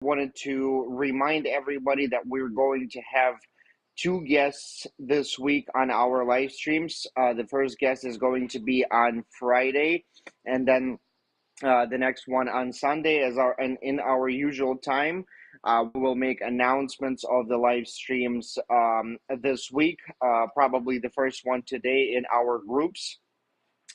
wanted to remind everybody that we're going to have two guests this week on our live streams. The first guest is going to be on Friday, and then the next one on Sunday, as our and in our usual time. We will make announcements of the live streams this week. Probably the first one today in our groups.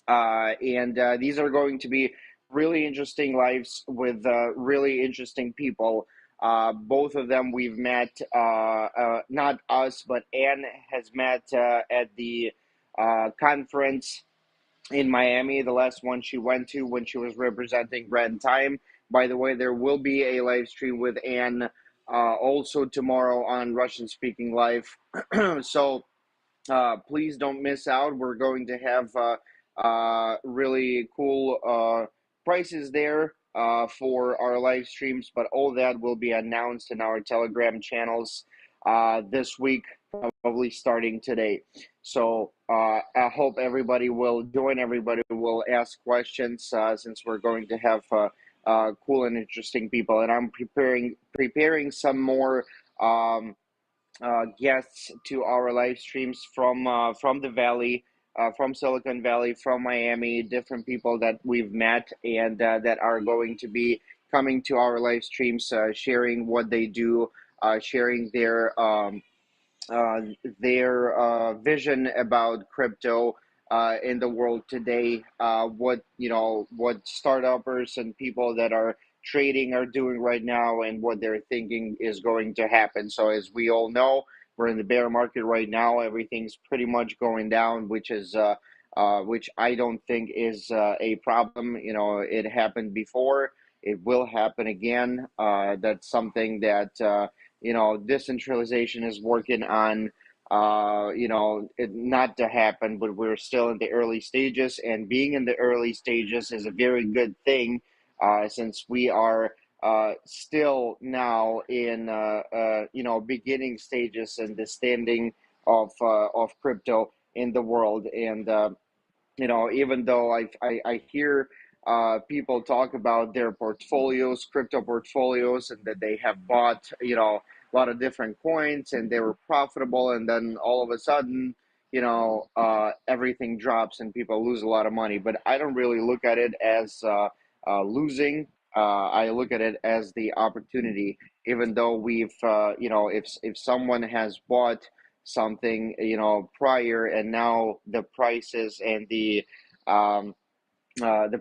And these are going to be really interesting lives with really interesting people. Both of them we've met, not us, but Anne has met at the conference in Miami, the last one she went to when she was representing Grand Time. By the way, there will be a live stream with Anne also tomorrow on Russian Speaking Live. So please don't miss out. We're going to have really cool prices there for our live streams, but all that will be announced in our Telegram channels this week, probably starting today. So I hope everybody will join, everybody will ask questions since we're going to have cool and interesting people. And I'm preparing some more guests to our live streams from the Valley, from Silicon Valley, from Miami, different people that we've met and that are going to be coming to our live streams, sharing what they do, sharing uh, their vision about crypto in the world today. What startups and people that are trading are doing right now, and what they're thinking is going to happen. So, as we all know, we're in the bear market right now. Everything's pretty much going down, which I don't think is a problem. It happened before. It will happen again. That's something that decentralization is working on, it not to happen, but we're still in the early stages, and being in the early stages is a very good thing, since we are still now in, beginning stages and the standing of crypto in the world. And even though I hear people talk about their portfolios, crypto portfolios, and that they have bought, a lot of different coins and they were profitable, and then all of a sudden, everything drops and people lose a lot of money. But I don't really look at it as losing. I look at it as the opportunity. Even though if someone has bought something prior, and now the prices and the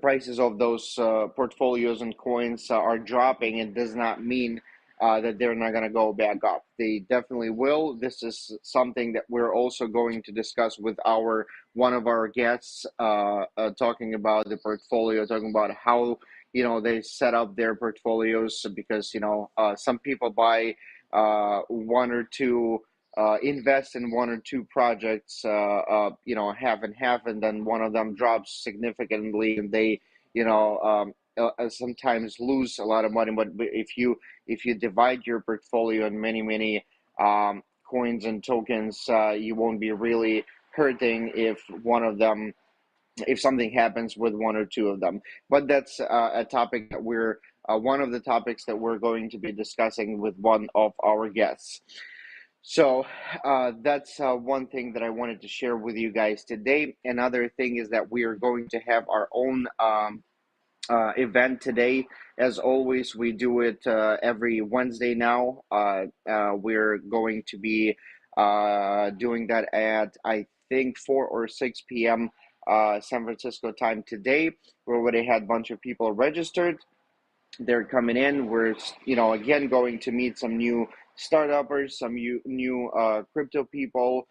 prices of those portfolios and coins are dropping, it does not mean that they're not going to go back up. They definitely will. This is something that we're also going to discuss with our one of our guests, talking about the portfolio, talking about how they set up their portfolios, because some people buy one or two, invest in one or two projects, half and half, and then one of them drops significantly, and they, sometimes lose a lot of money. But if you divide your portfolio in many coins and tokens, you won't be really hurting if something happens with one or two of them. But that's a topic that we're one of the topics that we're going to be discussing with one of our guests. So that's one thing that I wanted to share with you guys today. Another thing is that we are going to have our own event today. As always, we do it every Wednesday now. We're going to be doing that at, I think, 4 or 6 p.m. San Francisco time today. We already had a bunch of people registered. They're coming in. We're, again, going to meet some new startuppers, some new crypto people,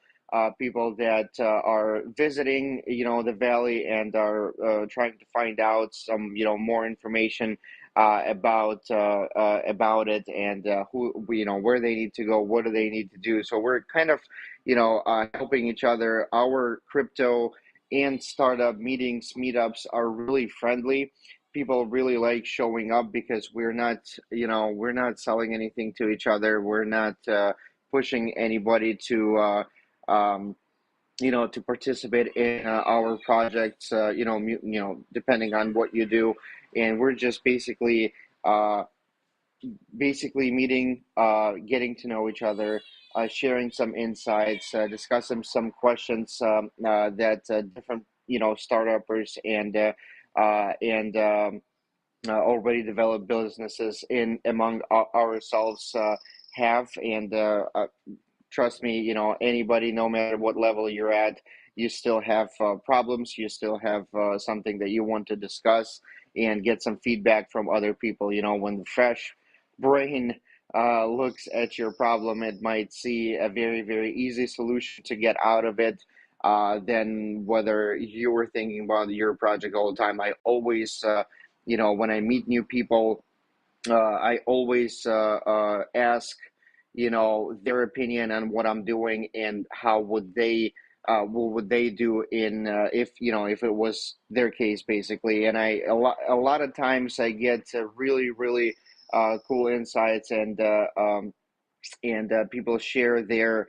people that are visiting, the Valley, and are trying to find out some, more information about it, and where they need to go, what do they need to do. So we're kind of, helping each other. Our crypto and startup meetups are really friendly. People really like showing up because we're not selling anything to each other. We're not pushing anybody to participate in our projects, depending on what you do. And we're just basically basically meeting, getting to know each other, sharing some insights, discussing some questions that different startuppers and already developed businesses in among ourselves have and trust me, anybody, no matter what level you're at, you still have problems. You still have something that you want to discuss and get some feedback from other people. When the fresh brain looks at your problem, it might see a very, very easy solution to get out of it. Than whether you were thinking about your project all the time. I always, when I meet new people, I always ask, their opinion on what I'm doing and how what would they do in if if it was their case basically. And a lot of times I get really really cool insights and people share their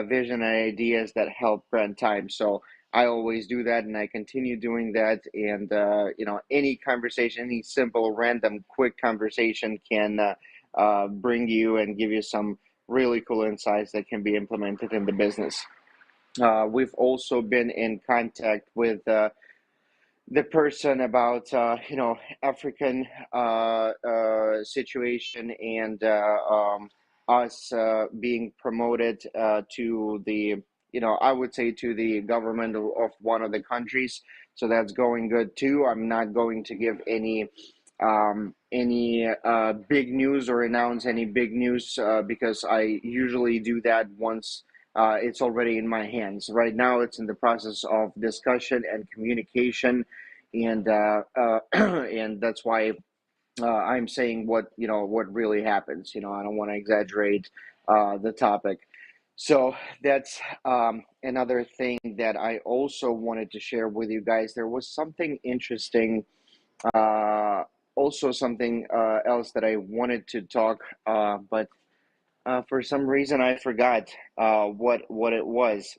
vision and ideas that help brand time. So I always do that, and I continue doing that. And any conversation, any simple, random, quick conversation can bring you and give you some really cool insights that can be implemented in the business. We've also been in contact with the person about African situation and us being promoted to the I would say to the government of one of the countries, so that's going good too. I'm not going to give any big news or announce any big news because I usually do that once it's already in my hands. Right now, it's in the process of discussion and communication, and and that's why I'm saying what really happens. I don't want to exaggerate the topic. So that's another thing that I also wanted to share with you guys. There was something interesting, uh, also something else that I wanted to talk, but for some reason I forgot what it was.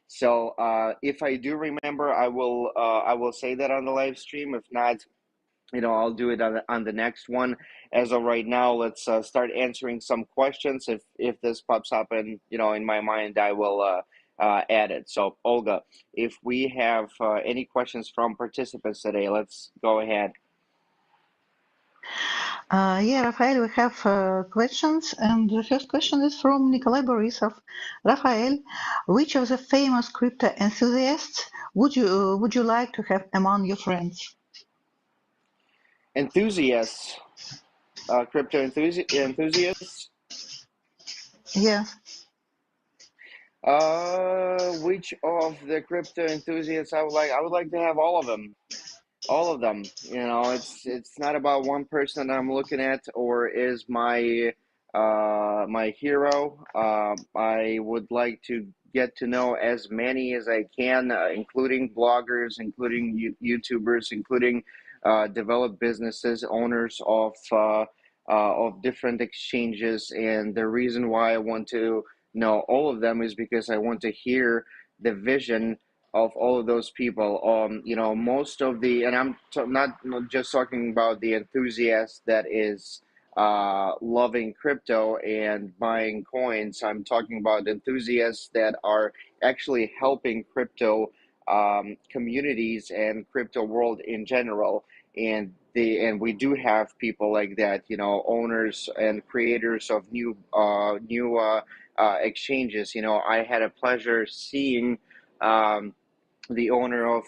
So if I do remember, I will say that on the live stream. If not, I'll do it on the next one. As of right now, let's start answering some questions. If this pops up and in my mind, I will add it. So Olga, if we have any questions from participants today, let's go ahead. Yeah, Rafael, we have questions, and the first question is from Nikolai Borisov. Rafael, which of the famous crypto enthusiasts would you like to have among your friends? Enthusiasts, crypto enthusiasts. Yeah. Which of the crypto enthusiasts I would like? I would like to have all of them. All of them. It's not about one person that I'm looking at or is my hero. I would like to get to know as many as I can, including bloggers, including YouTubers, including developed businesses, owners of different exchanges. And the reason why I want to know all of them is because I want to hear the vision of all of those people. Most of the, and I'm not just talking about the enthusiast that is loving crypto and buying coins. I'm talking about enthusiasts that are actually helping crypto communities and crypto world in general. And we do have people like that, owners and creators of new exchanges. I had a pleasure seeing. The owner of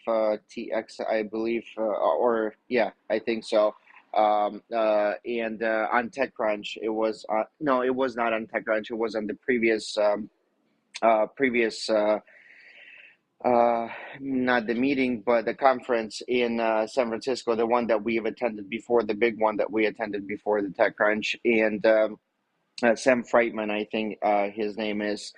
FTX, I believe, or yeah, I think so. And on TechCrunch, it was no, it was not on TechCrunch. It was on the previous not the meeting, but the conference in San Francisco, the one that we have attended before, the big one that we attended before the TechCrunch, and Sam Freitman, I think his name is.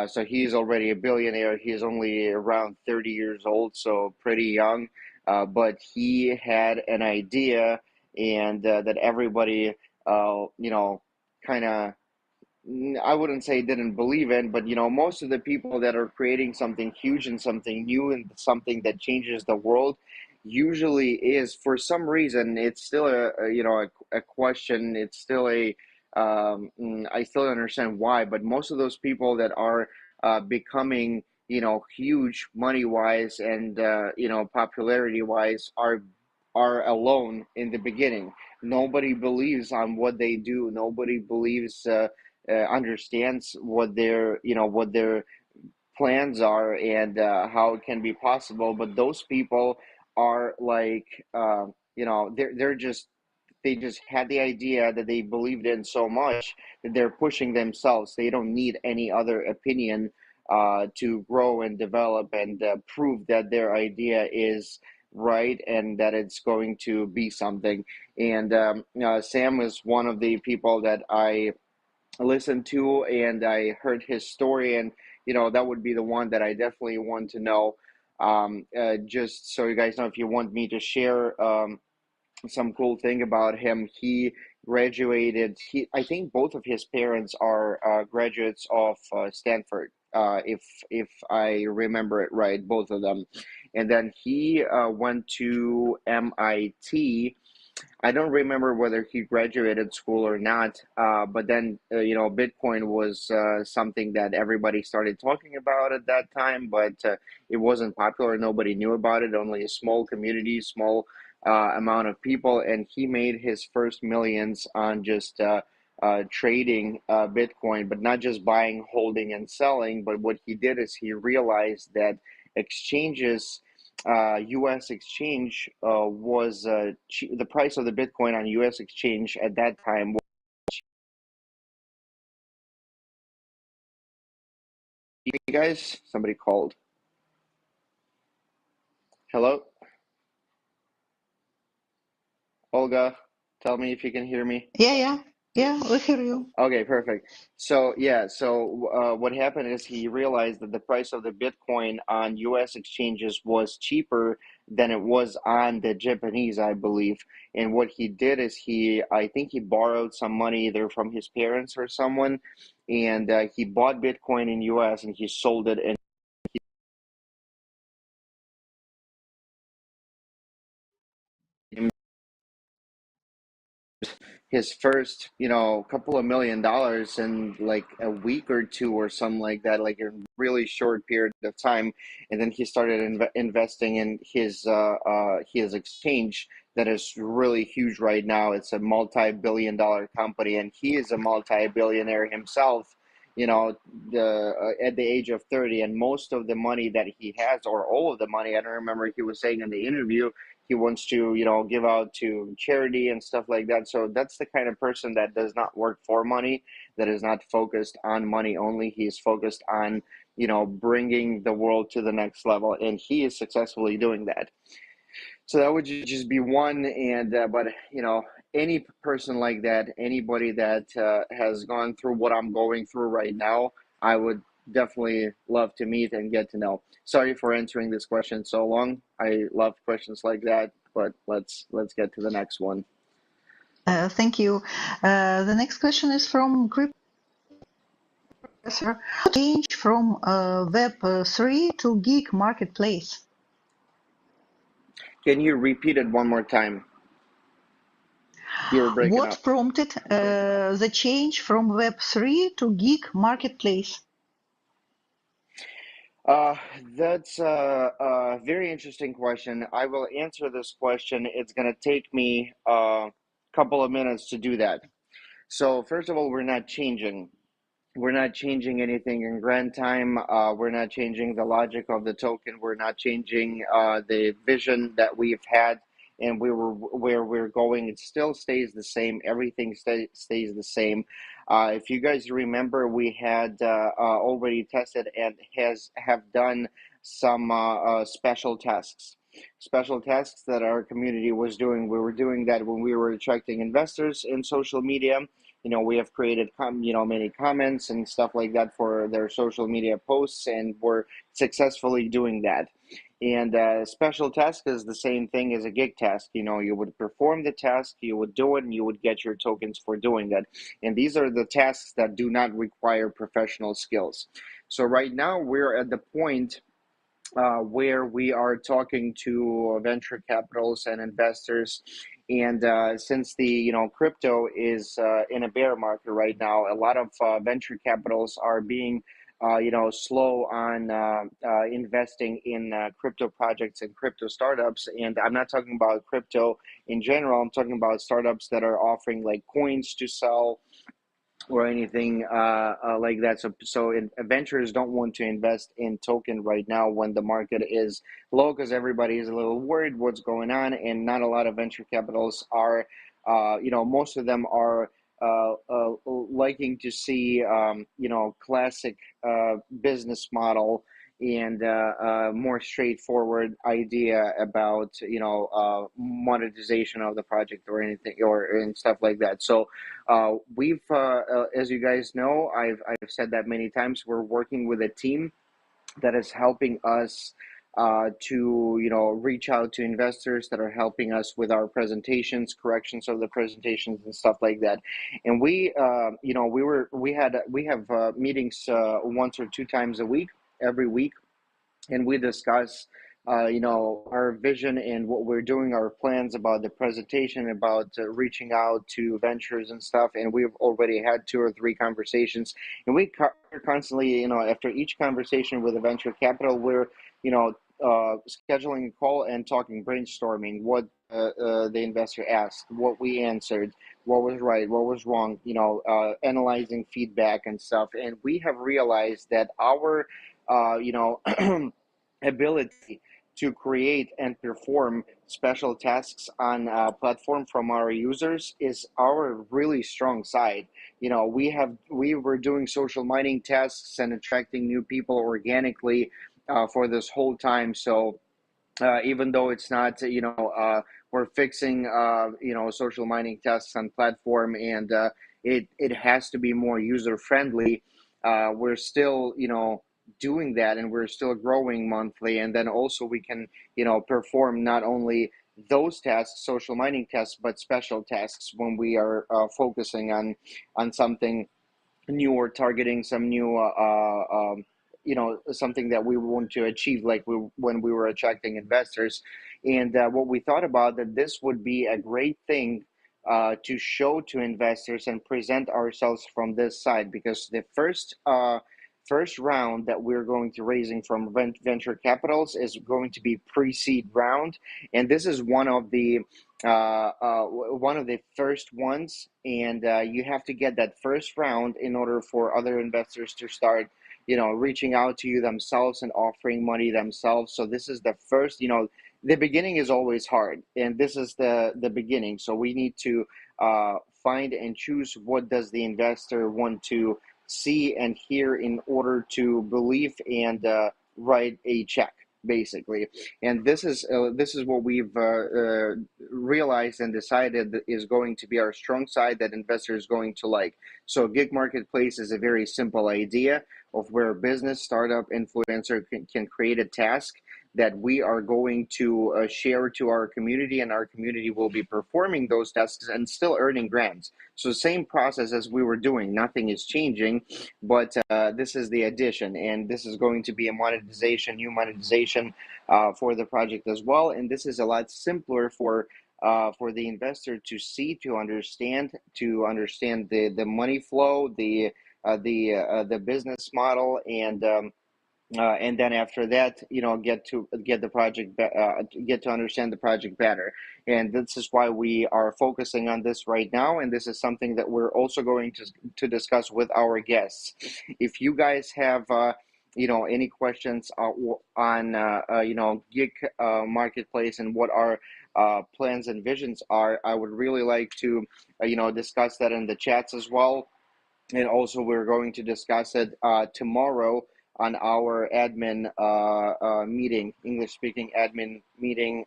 So he's already a billionaire. He's only around 30 years old, so pretty young. But he had an idea, and that everybody, kind of, I wouldn't say didn't believe in, but most of the people that are creating something huge and something new and something that changes the world, usually is, for some reason, it's still a question. It's still I still don't understand why, but most of those people that are becoming huge money wise and popularity wise are alone in the beginning. Nobody believes on what they do. Nobody believes understands what their plans are and how it can be possible. But those people are like, they're just they just had the idea that they believed in so much that they're pushing themselves. They don't need any other opinion to grow and develop and prove that their idea is right and that it's going to be something. And Sam was one of the people that I listened to, and I heard his story, and that would be the one that I definitely want to know. Just so you guys know, if you want me to share some cool thing about him, he graduated. I think both of his parents are graduates of Stanford. If I remember it right, both of them, and then he went to MIT. I don't remember whether he graduated school or not, but then Bitcoin was something that everybody started talking about at that time, but it wasn't popular. Nobody knew about it. Only a small community, small amount of people, and he made his first millions on just trading Bitcoin, but not just buying, holding, and selling. But what he did is he realized that exchanges U.S. exchange was the price of the Bitcoin on U.S. exchange at that time. You guys, somebody called. Hello, Olga. Tell me if you can hear me. Yeah, yeah, yeah, we hear you. Okay, perfect. So yeah, so what happened is he realized that the price of the Bitcoin on U.S. exchanges was cheaper than it was on the Japanese, I believe. And what he did is I think he borrowed some money either from his parents or someone, and he bought Bitcoin in U.S. and he sold it in his first, couple of $1 million in like a week or two or something like that, like a really short period of time. And then he started investing in his exchange that is really huge right now. It's a multi-billion-dollar company, and he is a multi-billionaire himself. At the age of 30, and most of the money that he has, or all of the money, I don't remember, he was saying in the interview he wants to give out to charity and stuff like that. So that's the kind of person that does not work for money, that is not focused on money only. He's focused on bringing the world to the next level, and he is successfully doing that. So that would just be one. And but any person like that, anybody that has gone through what I'm going through right now, I would definitely love to meet and get to know. Sorry for answering this question so long. I love questions like that, but let's get to the next one. Thank you. The next question is from Crypto Professor. Change from Web3 to Geek Marketplace. Can you repeat it one more time? You were breaking What up. prompted the change from Web3 to Geek Marketplace? Uh, that's a very interesting question. I will answer this question. It's going to take me a couple of minutes to do that. So, first of all, we're not changing. We're not changing anything in grand time. We're not changing the logic of the token. We're not changing the vision that we've had and where we're going. It still stays the same. Everything stays the same. If you guys remember, we had already tested and have done some special tasks. Special tasks that our community was doing. We were doing that when we were attracting investors in social media. We have created many comments and stuff like that for their social media posts, and we're successfully doing that. And special task is the same thing as a gig task. You would perform the task, you would do it, and you would get your tokens for doing that. And these are the tasks that do not require professional skills. So right now we're at the point where we are talking to venture capitals and investors. And since the crypto is in a bear market right now, a lot of venture capitals are being slow on investing in crypto projects and crypto startups. And I'm not talking about crypto in general. I'm talking about startups that are offering like coins to sell or anything like that. So ventures don't want to invest in token right now when the market is low, because everybody is a little worried what's going on, and not a lot of venture capitals are, most of them are liking to see, classic business model and more straightforward idea about monetization of the project or anything or and stuff like that. So we've, as you guys know, I've said that many times. We're working with a team that is helping us to reach out to investors that are helping us with our presentations, corrections of the presentations, and stuff like that. And we have meetings once or two times a week, every week, and we discuss our vision and what we're doing, our plans about the presentation, about reaching out to ventures and stuff. And we've already had two or three conversations, and we're constantly, after each conversation with a venture capital, we're you know scheduling a call and talking, brainstorming what the investor asked, what we answered, what was right, what was wrong, analyzing feedback and stuff. And we have realized that our ability to create and perform special tasks on a platform from our users is our really strong side. We were doing social mining tasks and attracting new people organically for this whole time. So even though it's not, we're fixing, social mining tasks on platform, and it has to be more user friendly. We're still, doing that, and we're still growing monthly. And then also we can, perform not only those tasks, social mining tasks, but special tasks when we are focusing on something new or targeting some new something that we want to achieve, like when we were attracting investors. And what we thought about, that this would be a great thing to show to investors and present ourselves from this side, because the first round that we're going to raising from venture capitals is going to be pre-seed round. And this is one of the first ones. And you have to get that first round in order for other investors to start reaching out to you themselves and offering money themselves. So this is the first, the beginning is always hard, and this is the beginning. So we need to find and choose what does the investor want to see and hear in order to believe and write a check, basically. And this is what we've realized and decided that is going to be our strong side, that investors going to like. So gig marketplace is a very simple idea of where a business, startup, influencer can create a task that we are going to share to our community, and our community will be performing those tasks and still earning grants. So same process as we were doing, nothing is changing, but this is the addition, and this is going to be a new monetization for the project as well. And this is a lot simpler for the investor to see, to understand the money flow, the business model, and then after that, get the project, get to understand the project better. And this is why we are focusing on this right now. And this is something that we're also going to discuss with our guests. If you guys have, any questions on, gig marketplace and what our plans and visions are, I would really like to, discuss that in the chats as well. And also, we're going to discuss it tomorrow on our admin meeting, English speaking admin meeting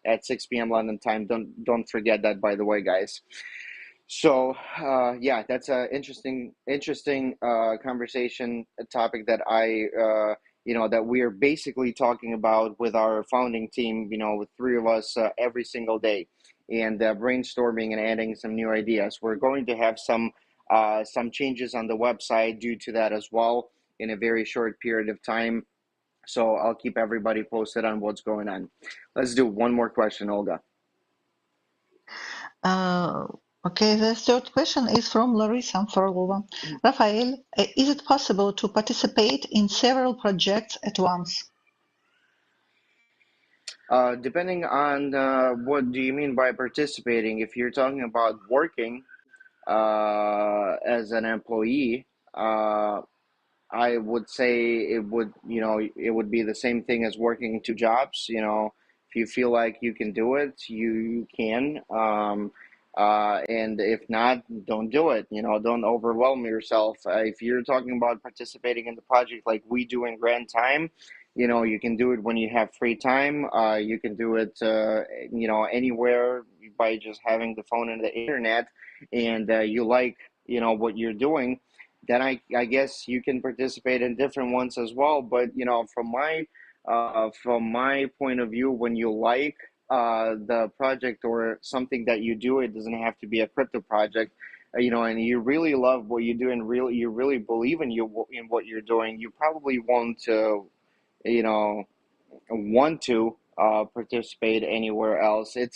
at 6 p.m. London time. Don't forget that, by the way, guys. So yeah, that's a interesting conversation, a topic that that we are basically talking about with our founding team, with three of us every single day, and brainstorming and adding some new ideas. We're going to have some changes on the website due to that as well in a very short period of time. So I'll keep everybody posted on what's going on. Let's do one more question, Olga. Uh, okay, the third question is from Larissa Farlova. Rafael, is it possible to participate in several projects at once? Depending on what do you mean by participating. If you're talking about working as an employee, I would say it would be the same thing as working two jobs. If you feel like you can do it, you can. And if not, don't do it. Don't overwhelm yourself. If you're talking about participating in the project like we do in Grand Time, you can do it when you have free time. You can do it, anywhere by just having the phone and the internet, and you like, what you're doing, then I guess you can participate in different ones as well. But from my point of view, when you like the project or something that you do, it doesn't have to be a crypto project. And you really love what you do, and you really believe in what you're doing. You probably won't, you know, want to participate anywhere else. It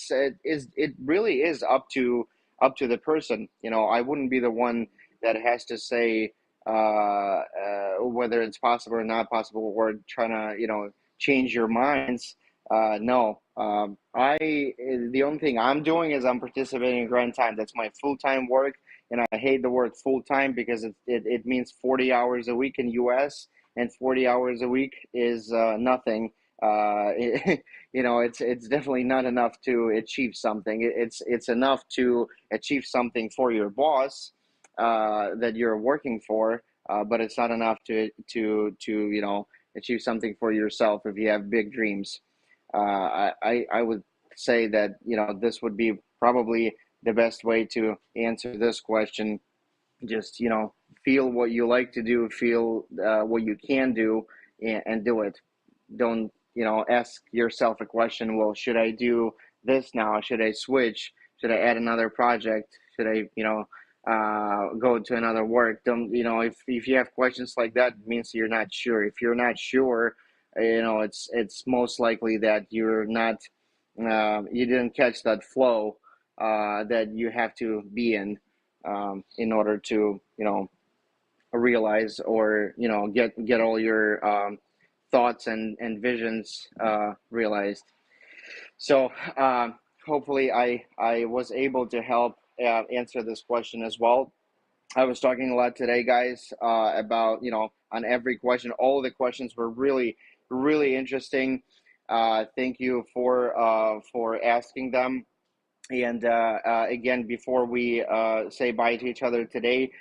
really is up to the person. I wouldn't be the one that has to say whether it's possible or not possible, or trying to change your minds. No, the only thing I'm doing is I'm participating in Grand Time. That's my full time work, and I hate the word full time because it means 40 hours a week in U.S. and 40 hours a week is nothing. It's definitely not enough to achieve something. It's enough to achieve something for your boss that you're working for, but it's not enough to achieve something for yourself if you have big dreams. I would say that this would be probably the best way to answer this question. Just feel what you like to do, feel what you can do, and do it. Don't ask yourself a question, well, should I do this now, should I switch, should I add another project, should I go to another work. Don't if you have questions like that, it means you're not sure. If you're not sure, it's most likely that you're not you didn't catch that flow that you have to be in order to realize, or get all your thoughts and visions realized. So hopefully I was able to help answer this question as well. I was talking a lot today, guys, about on every question. All the questions were really really interesting. Thank you for asking them. And again, before we say bye to each other today,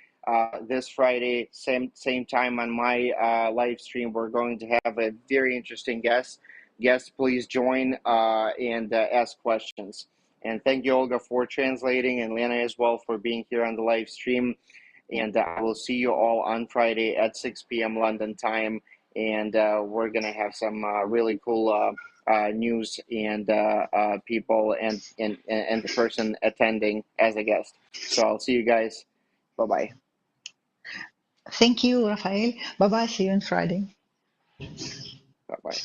this Friday, same time on my live stream, we're going to have a very interesting guest. Guests, please join and ask questions. And thank you, Olga, for translating, and Lena as well for being here on the live stream. And I will see you all on Friday at 6 p.m. London time. And we're gonna have some really cool news and people and the person attending as a guest. So I'll see you guys. Bye bye. Thank you, Rafael. Bye bye. See you on Friday. Bye bye.